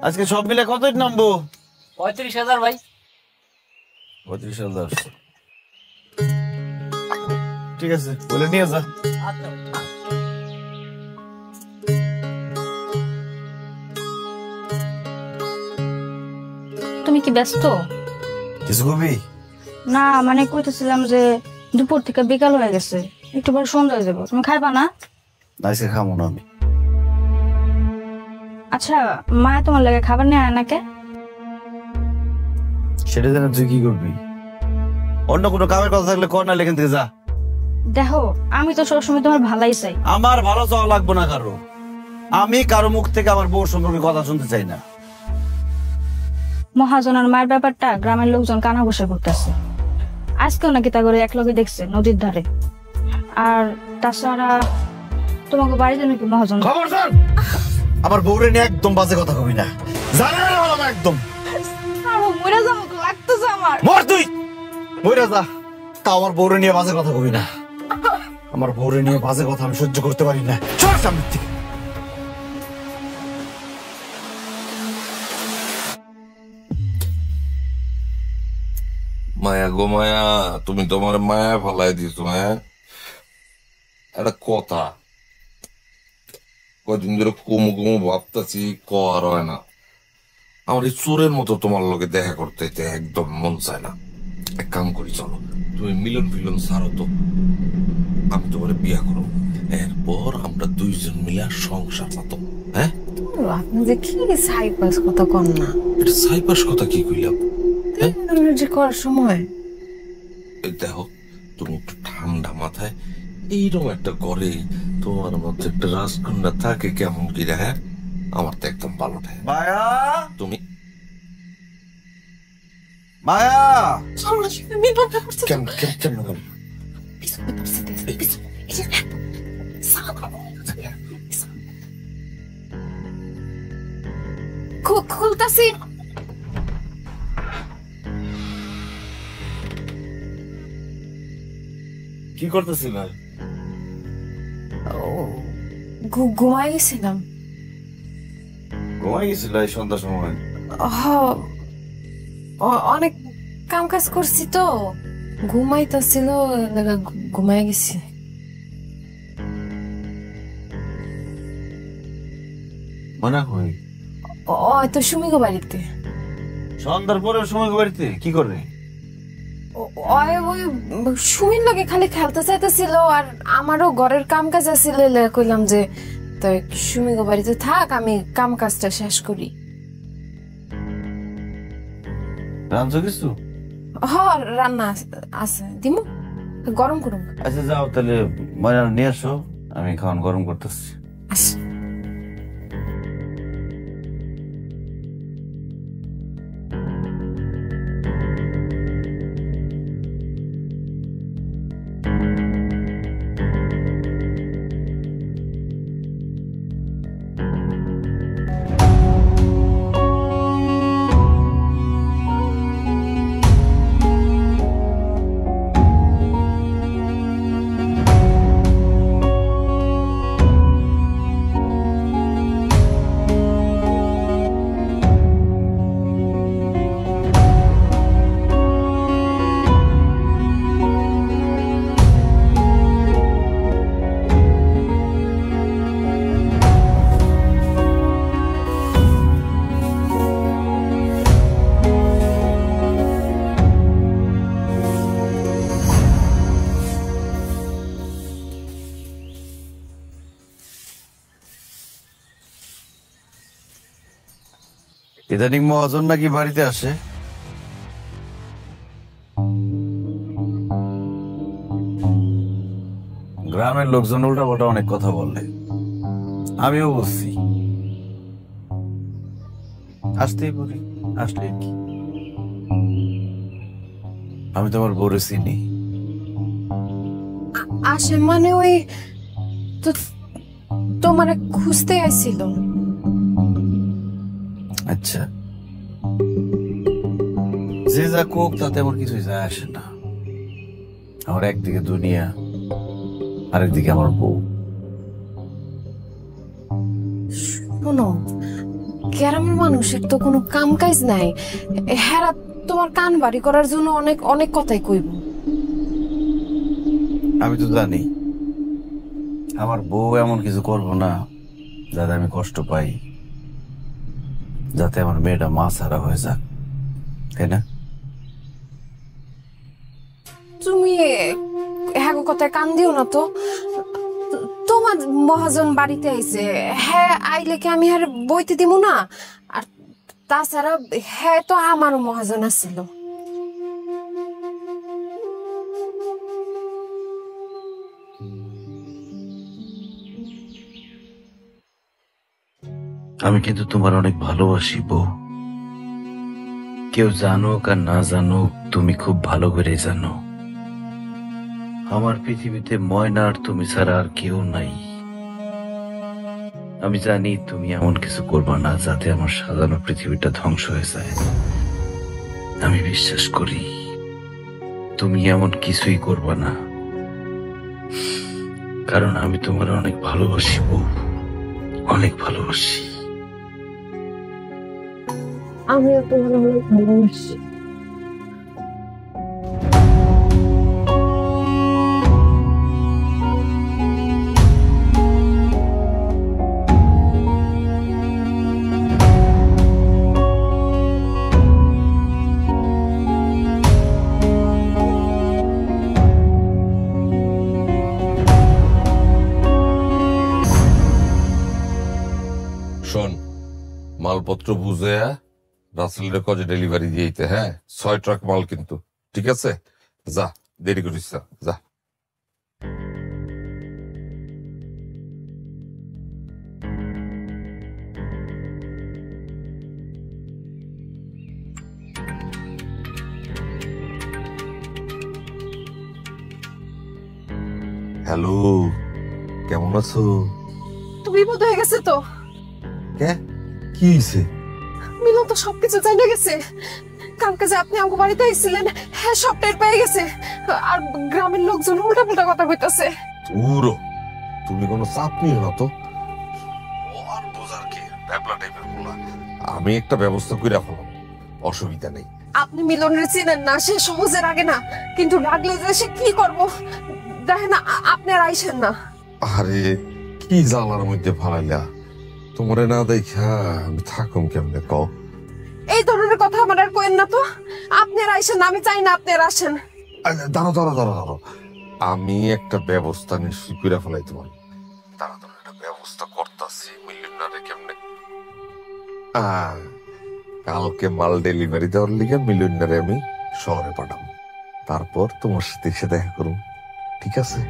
আজকে সব মিলে কত নামবো? 35,000 ভাই। 35,000। ঠিক আছে, বলে নিয়ে যা। তুমি কি ব্যস্ত? কিছু কবি? না মানে কইতেছিলাম যে দুপুর থেকে বিকাল হয়ে গেছে, একটু পর সন্ধ্যা হয়ে যাবো, তুমি খাইবা না? আজকে খাবো না আমি। আচ্ছা, মায়া তোমার লাগে খাবার নিয়ে আয় না কে? সেটা জানা তুই কি করবি? অন্য কোনো কামের কথা থাকলে কর, না এখান থেকে যা। দেখো, আমি তো সবসময় তোমার ভালাই চাই। আমার ভালো চাওয়া লাগবে না কারো, আমি কারো মুখ থেকে আমার বউ সম্পর্কে কথা শুনতে চাই না। মহাজনের মায়ের ব্যাপারটা গ্রামের লোকজন কানা বসে করতেছে, আজকেও নাকি তা করে একলগে দেখছে নদীর ধারে। আর তাছাড়া তোমাকে বাড়িতে নাকি মহাজন। খবরদার আমার বউরে নিয়ে একদম বাজে কথা কবি না, জানা না বললাম একদম। মরে যাবো তো লাগতেছে আমার। মর তুই, মরে যা, তা আমার বউরে নিয়ে বাজে কথা কবি না। আমার বউরে নিয়ে বাজে কথা আমি সহ্য করতে পারি না। সর সামনে থেকে। মায়া গো মায়া, তুমি তোমার মায়া ফেলাই দিছো, হ্যাঁ? একটা কথা কদিন ধরে কুমু কুমু ভাবতেছি, কর হয় না। আমার এই চোরের মতো তোমার লগে দেখা করতে একদম মন চায় না। এক কাম করি, চলো তুমি মিলন ফিলন ছাড়ো তো, আমি তোমার বিয়া করো, এরপর আমরা দুইজন মিলে সংসার পাতো। হ্যাঁ, আপনি যে কি সাইপাস কথা কন না। এটা সাইপাস কথা কি কইলাম? যে করার সময় দেখো, তুমি একটু ঠান্ডা মাথায় এইরকম একটা ঘরে তোমার মধ্যে একটা রাজকন্যা থাকে কেমন কি রে? হ্যাঁ, আমার তো একদম ভালো থাকে। মায়া, তুমি মায়া কেমন কেমন খুলতাছি। কি করতেছিল? ঘুমাই গেছিলাম। ঘুমাই গেছিল এই সন্ধ্যার সময়? অনেক কাম কাজ করছি তো, ঘুমাইতেছিল, ঘুমাই গেছি। মনে কই তো সুমিগো বাড়িতে। সন্ধ্যার পরে সময় বাড়িতে কি করে? ওই সুমির লাগে খালি খেলতে চাইতেছিল, আর আমারও ঘরের কাম কাজ আছিল, কইলাম যে তাই সুমি গো বাড়িতে থাক, আমি কাম কাজটা শেষ করি। রাঁধছো কিছু? হ, রান্না আছে, দিমু গরম করুন। আচ্ছা যাও তাহলে ময়না নিয়ে আসো, আমি খাওয়ান গরম করতেছি। আচ্ছা। ইদানিং মহাজন নাকি বাড়িতে আসে? গ্রামের লোকজন উল্টা পাল্টা অনেক কথা বলে, আমিও বুঝছি। আসতেই পারি, আসলে কি? আমি তোমার বড় চিনি। আসে মানে ওই তোমার খুঁজতে আসছিল। আচ্ছা, যে যা কোক তাতে আমার কিছুই যায় আসে না। আমার একদিকে দুনিয়া, আরেকদিকে আমার বউ। শোনো, গ্রামের মানুষের তো কোনো কাম কাজ নাই, হেরা তোমার কান বাড়ি করার জন্য অনেক অনেক কথাই কইব। আমি তো জানি আমার বউ এমন কিছু করবো না যাতে আমি কষ্ট পাই, যাতে আমার মেয়েটা মা ছাড়া হয়ে যাক, তাই না? তুমি হ্যাঁ কথায় কান দিও না তো। তোমার মহাজন বাড়িতে আইছে, হ্যাঁ আইলে কি আমি আর বইতে দিব না? আর তাছাড়া হ্যাঁ তো আমারও মহাজন আসছিল। আমি কিন্তু তোমার অনেক ভালোবাসি বউ। কেউ জানুক আর না জানুক, তুমি খুব ভালো করে জানো আমার পৃথিবীতে ময়না আর তুমি ছাড়া আর কেউ নাই। আমি জানি তুমি এমন কিছু করবা না যাতে আমার সাজানো পৃথিবীটা ধ্বংস হয়ে যায়। আমি বিশ্বাস করি তুমি এমন কিছুই করবা না, কারণ আমি তোমার অনেক ভালোবাসি বউ, অনেক ভালোবাসি। আমিও তোমার অনেক ভালোবাসি। শোন, মালপত্র বুঝে রাসেলের কাজে ডেলিভারি দিয়েইতে, হ্যাঁ 6 ট্রাক মাল কিন্তু, ঠিক আছে? যা, দেরি করিস না, যা। হ্যালো, কেমন আছো? তুমি বিপদ হয়ে গেছে তো। কে? কি হয়েছে? মিলন তো সবকিছু জানা গেছে। কালকে যে আপনি আমাকে বাড়িতে এসেছিলেন, হ্যাঁ সব টের পেয়ে গেছে। আর গ্রামের লোকজন উল্টা পাল্টা কথা কইতাছে। উরো, তুমি কোনো চাপ নিও না তো। আর বোঝার কি, ব্যাবলা টাইপের বলা। আমি একটা ব্যবস্থা করে রাখলাম, অসুবিধা নেই। আপনি মিলনের চিনেন না, সে সহজের আগে না, কিন্তু রাগলে যে সে কি করব দেখেন না। আপনি আর আইসেন না। আরে কি জ্বালার মধ্যে ফালাইলা, তোমারে না দেখা আমি থাকুম কেমনে কও? এই ধরনের কথা আমার আর কইেন না তো। আপনারা আসেন, আমি চাই না আপনারা আসেন। দাঁড়ো দাঁড়ো দাঁড়ো দাঁড়ো, আমি একটা ব্যবস্থা নিশ্চয় করে ফেলাই তোমার। দাঁড়া দাঁড়া, একটা ব্যবস্থা করতেছি। মিলিয়নারে কেমনে কালকে মাল ডেলিভারি দেওয়ার লিগে মিলিয়নারে আমি শহরে পাঠাবো, তারপর তোমার সাথে এসে দেখা করুন, ঠিক আছে?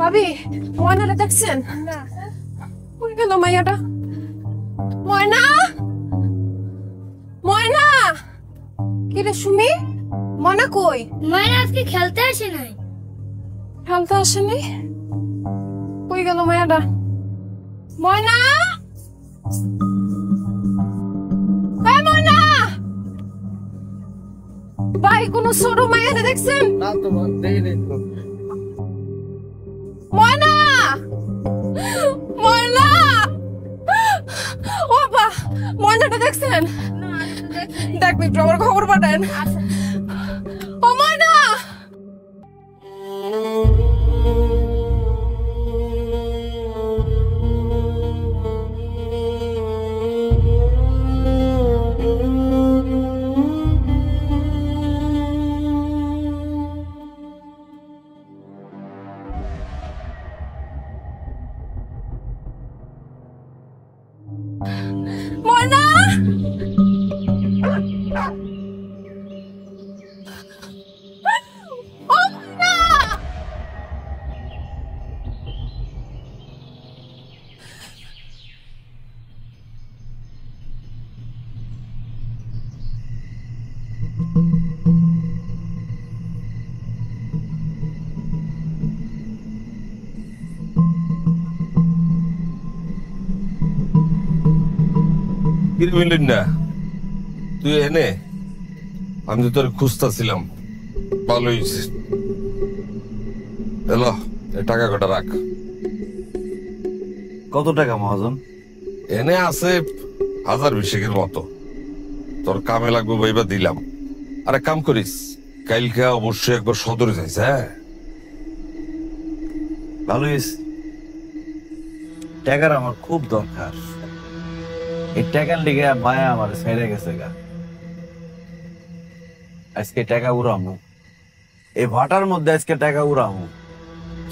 ভাবি, ময়নাটা দেখছেন? কই গেল মাইয়াটা? ময়না, ময়না, কি রে সুমি? ময়না কই? ময়না আজকে খেলতে আসে নাই। খেলতে আসেনি? কই গেল মাইয়াটা? ময়না, এই ময়না, ভাই কোন ছোট মাইয়াটা দেখছেন? না তো দেখি ময়না, ময়না, ও বাবা, ময়নাটা দেখছেন? দেখবি একটু আমার খবর পাঠান। ও ময়না, ময়না, ও ময়না, কিরে মিলিন না, তুই এনে? আমি তো তোর খুঁজতেছিলাম, ভালো হয়েছে। এলো, এই টাকা কটা রাখ। কত টাকা মহাজন? এনে আছে 1000-20 মতো, তোর কামে লাগবে ভাইবা দিলাম। আরে কাম করিস, কালকে অবশ্যই একবার সদরে যাইস। হ্যাঁ, ভালো হয়েছে। টাকার আমার খুব দরকার। এই টাকার লিগে মায়া আমার ছেড়ে গেছে গা। আজকে টাকা উড়ামু, এই ভাটার মধ্যে আজকে টাকা উড়ামু।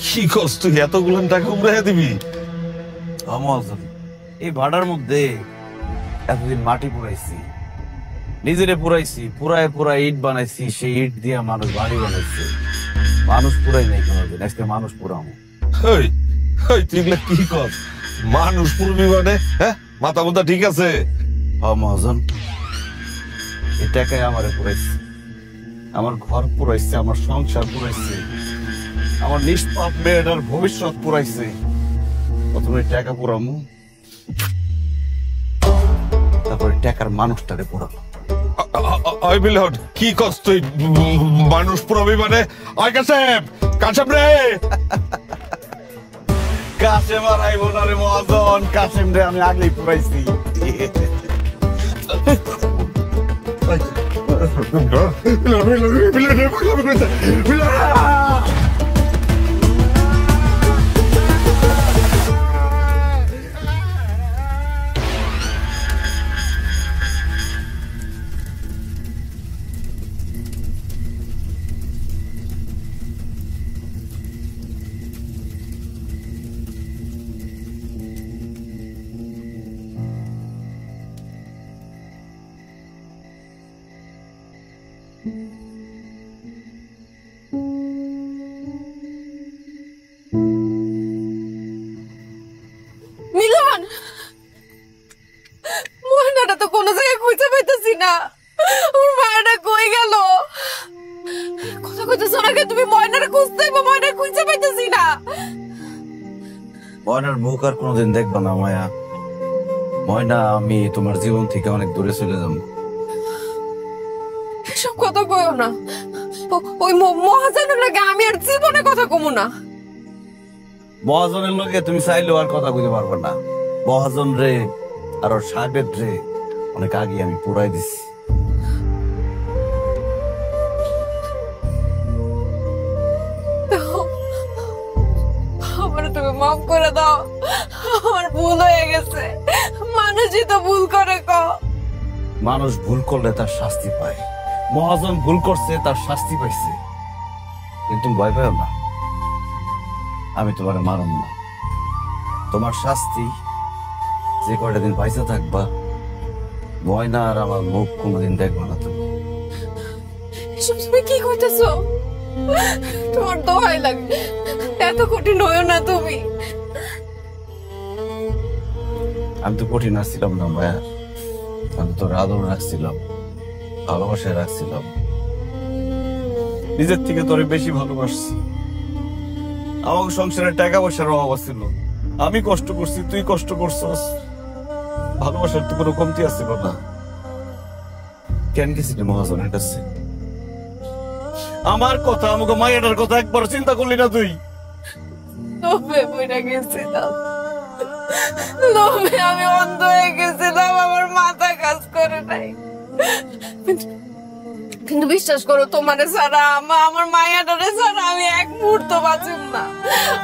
কি করছ তুই? এতগুলো টাকা উড়াইয়া দিবি? মহাজন, এই ভাটার মধ্যে এতদিন মাটি পুরাইছি, নিজেরে পুরাইছি, পুরায় পুরায় ইট বানাইছি, সেই ইট দিয়ে মানুষ বাড়ি বানাইছে। মানুষ পুরাই নাই কোনোদিন, আজকে মানুষ পুরামু। তুই এগুলা কি কর? মানুষ পুরবি মানে? হ্যাঁ, মাথা মুথা ঠিক আছে? মহাজন, এই টাকায় আমারে পুরাইছে, আমার ঘর পুরাইছে, আমার সংসার পুরাইছে, আমার নিষ্পাপ মেয়েটার ভবিষ্যৎ পুরাইছে। প্রথমে টাকা পুরামু, তারপরে টাকার মানুষটারে পুরাবো। কি কস তুই? মানুষ পুরবি মানে? কাশেম, কাশেম রে, কাশেম আর আইব না রে মহাজন, কাশেম রে আমি আগেই পুরাইছি। মিলন, ময়নাটা তো কোনো জায়গায় খুঁজে পাইতেছি না। ওর মায়াটা কই গেল? কথা কইতেছো না, তুমি ময়নাটা খুঁজতে, ময়না খুঁজে পাইতেছি না। ময়নার মুখ আর কোনোদিন দেখবা না মায়া। ময়না, আমি তোমার জীবন থেকে অনেক দূরে চলে যাব। সব কথা কইও না, ওই মহাজনের লাগে আমি আর জীবনে কথা কমু না। মহাজনের লগে তুমি চাইলেও আর কথা কইতে পারবে না। মহাজন রে আর ওর সাহেবের রে অনেক আগে আমি পুরাই দিছি। মাফ করে দাও, আমার ভুল হয়ে গেছে। মানুষই তো ভুল করে মানুষ ভুল করলে তার শাস্তি পায়। মহাজন ভুল করছে, তার শাস্তি পাইছে। কিন্তু ভয় পাও না, আমি তোমার মারব না। তোমার শাস্তি যে কয়টা দিন পয়সা থাকবা, ভয় না আর আমার মুখ কোনোদিন দেখবা না তুমি। এসব তুমি কি কইতেছো? তোমার দোহাই লাগে, এত কঠিন হইও না তুমি। আমি তো কঠিন আসছিলাম না মায়া, আমি তোর আদর রাখছিলাম, ভালোবাসায় রাখছিলাম, নিজের থেকে তোরে বেশি ভালোবাসছি। আমার সংসারে টাকা পয়সার অভাব ছিল, আমি কষ্ট করছি, তুই কষ্ট করছস, ভালোবাসার তো কোনো কমতি আসছিল না। কেন গেছিলি মহাজনের কাছে? আমার কথা, আমাকে মায়ের কথা একবার চিন্তা করলি না তুই? লোভে পড়ে গেছিলাম, লোভে আমি অন্ধ হয়ে গেছিলাম, আমার মাথা কাজ করে নাই। কিন্তু বিশ্বাস করো, তোমারে ছাড়া আমার মায়াটারে ছাড়া আমি এক মুহূর্ত বাঁচুম না।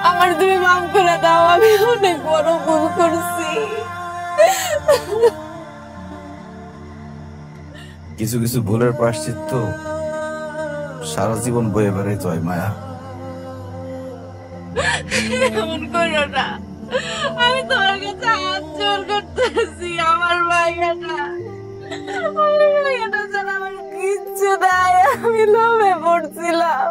আমার তুমি মাফ করে দাও, আমি অনেক বড় ভুল করছি। কিছু কিছু ভুলের প্রায়শ্চিত্ত সারা জীবন বয়ে বেড়াইতে হয় মায়া। এমন করো না, আমি তোমার কাছে হাত জোর করতেছি। আমার মায়াটা ছাড়া আমার কিচ্ছু নাই, আমি লোভে পড়ছিলাম।